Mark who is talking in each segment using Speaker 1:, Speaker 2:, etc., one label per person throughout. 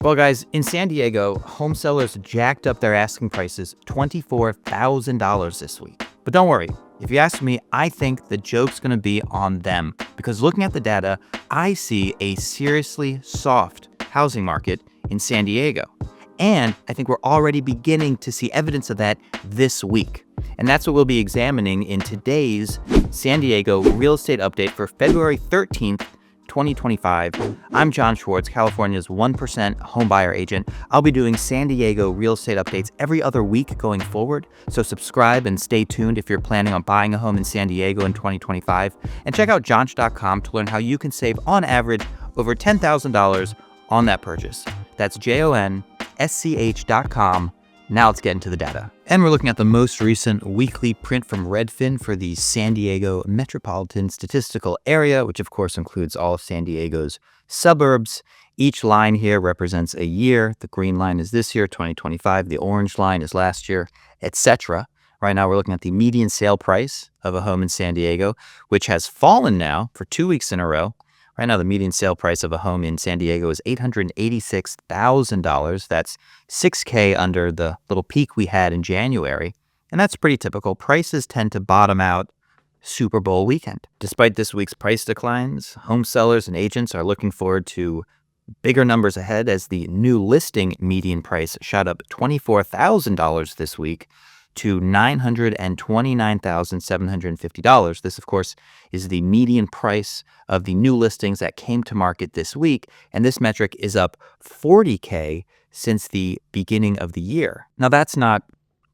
Speaker 1: Well, guys, in San Diego, home sellers jacked up their asking prices $24,000 this week. But don't worry, if you ask me, I think the joke's going to be on them because looking at the data, I see a seriously soft housing market in San Diego. And I think we're already beginning to see evidence of that this week. And that's what we'll be examining in today's San Diego real estate update for February 13th, 2025. I'm Jon Schwartz, California's 1% homebuyer agent. I'll be doing San Diego real estate updates every other week going forward. So subscribe and stay tuned if you're planning on buying a home in San Diego in 2025. And check out jonsch.com to learn how you can save on average over $10,000 on that purchase. That's jonsch.com. Now let's get into the data. And we're looking at the most recent weekly print from Redfin for the San Diego Metropolitan Statistical Area, which of course includes all of San Diego's suburbs. Each line here represents a year. The green line is this year, 2025. The orange line is last year, etc. Right now we're looking at the median sale price of a home in San Diego, which has fallen now for 2 weeks in a row. Right now, the median sale price of a home in San Diego is $886,000. That's $6,000 under the little peak we had in January. And that's pretty typical. Prices tend to bottom out Super Bowl weekend. Despite this week's price declines, home sellers and agents are looking forward to bigger numbers ahead as the new listing median price shot up $24,000 this week to $929,750. This, of course, is the median price of the new listings that came to market this week, and this metric is up $40,000 since the beginning of the year. Now, that's not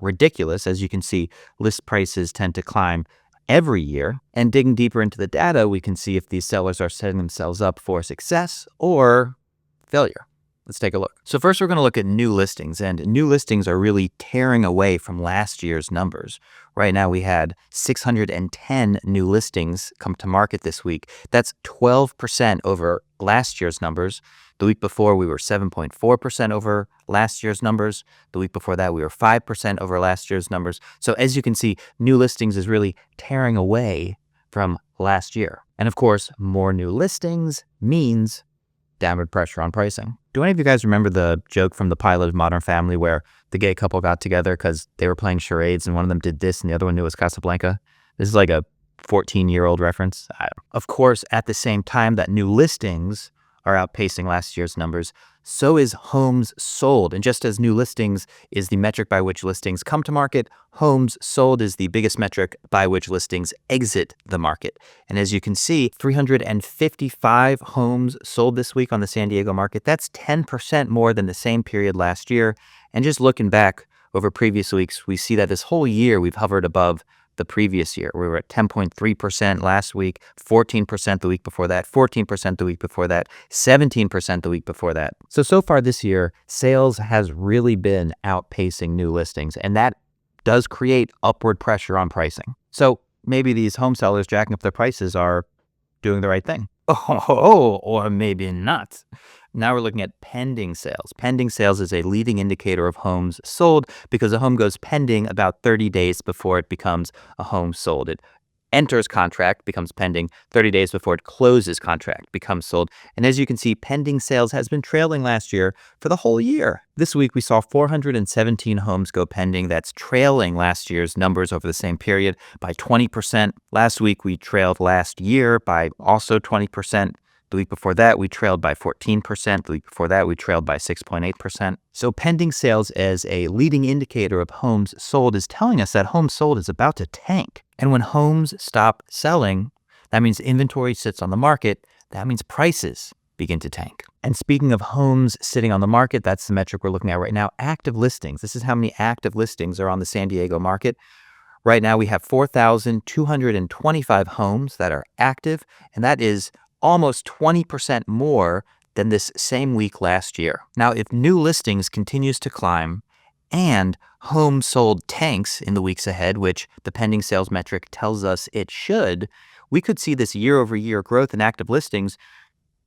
Speaker 1: ridiculous. As you can see, list prices tend to climb every year, and digging deeper into the data, we can see if these sellers are setting themselves up for success or failure. Let's take a look. So first, we're going to look at new listings, and new listings are really tearing away from last year's numbers. Right now, we had 610 new listings come to market this week. That's 12% over last year's numbers. The week before, we were 7.4% over last year's numbers. The week before that, we were 5% over last year's numbers. So as you can see, new listings is really tearing away from last year. And of course, more new listings means downward pressure on pricing. Do any of you guys remember the joke from the pilot of Modern Family where the gay couple got together because they were playing charades and one of them did this and the other one knew it was Casablanca? This is like a 14-year-old reference. Of course, at the same time that new listings are outpacing last year's numbers, so is homes sold. And just as new listings is the metric by which listings come to market, homes sold is the biggest metric by which listings exit the market. And as you can see, 355 homes sold this week on the San Diego market. That's 10% more than the same period last year. And just looking back over previous weeks, we see that this whole year we've hovered above the previous year. We were at 10.3% last week, 14% the week before that, 14% the week before that, 17% the week before that. So far this year, sales has really been outpacing new listings, and that does create upward pressure on pricing. So maybe these home sellers jacking up their prices are doing the right thing. Oh, or maybe not. Now we're looking at pending sales. Pending sales is a leading indicator of homes sold because a home goes pending about 30 days before it becomes a home sold. It enters contract, becomes pending, 30 days before it closes contract, becomes sold. And as you can see, pending sales has been trailing last year for the whole year. This week, we saw 417 homes go pending. That's trailing last year's numbers over the same period by 20%. Last week, we trailed last year by also 20%. The week before that, we trailed by 14%. The week before that, we trailed by 6.8%. So pending sales as a leading indicator of homes sold is telling us that homes sold is about to tank. And when homes stop selling, that means inventory sits on the market. That means prices begin to tank. And speaking of homes sitting on the market, that's the metric we're looking at right now. Active listings. This is how many active listings are on the San Diego market. Right now, we have 4,225 homes that are active, and that is almost 20% more than this same week last year. Now, if new listings continues to climb and homes sold tanks in the weeks ahead, which the pending sales metric tells us it should, we could see this year-over-year growth in active listings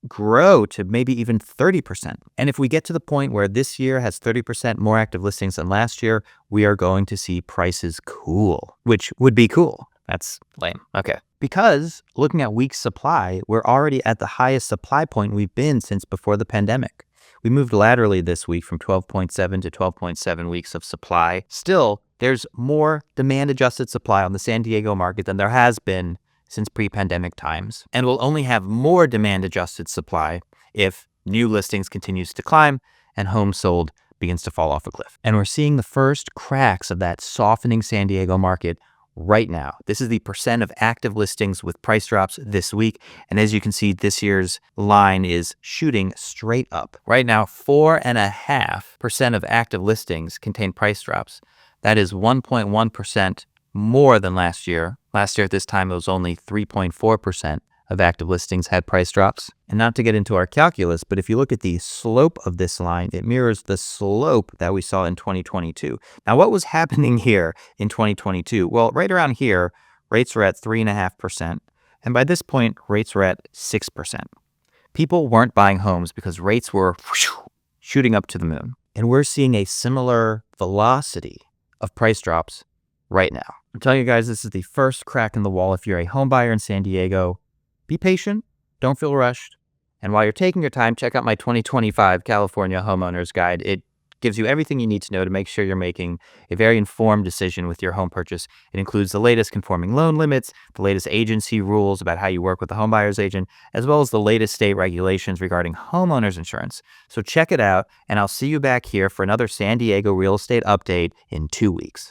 Speaker 1: grow to maybe even 30%. And if we get to the point where this year has 30% more active listings than last year, we are going to see prices cool, which would be cool. That's lame. Okay. Because looking at weeks supply, we're already at the highest supply point we've been since before the pandemic. We moved laterally this week from 12.7 to 12.7 weeks of supply. Still, there's more demand-adjusted supply on the San Diego market than there has been since pre-pandemic times. And we'll only have more demand-adjusted supply if new listings continues to climb and homes sold begins to fall off a cliff. And we're seeing the first cracks of that softening San Diego market right now. This is the percent of active listings with price drops this week. And as you can see, this year's line is shooting straight up. Right now, 4.5% of active listings contain price drops. That is 1.1% more than last year. Last year at this time, it was only 3.4% of active listings had price drops. And not to get into our calculus, but if you look at the slope of this line, it mirrors the slope that we saw in 2022. Now, what was happening here in 2022? Well, right around here, rates were at 3.5%. And by this point, rates were at 6%. People weren't buying homes because rates were shooting up to the moon. And we're seeing a similar velocity of price drops right now. I'm telling you guys, this is the first crack in the wall. If you're a home buyer in San Diego, be patient, don't feel rushed. And while you're taking your time, check out my 2025 California Homeowners Guide. It gives you everything you need to know to make sure you're making a very informed decision with your home purchase. It includes the latest conforming loan limits, the latest agency rules about how you work with the homebuyer's agent, as well as the latest state regulations regarding homeowners insurance. So check it out, and I'll see you back here for another San Diego real estate update in 2 weeks.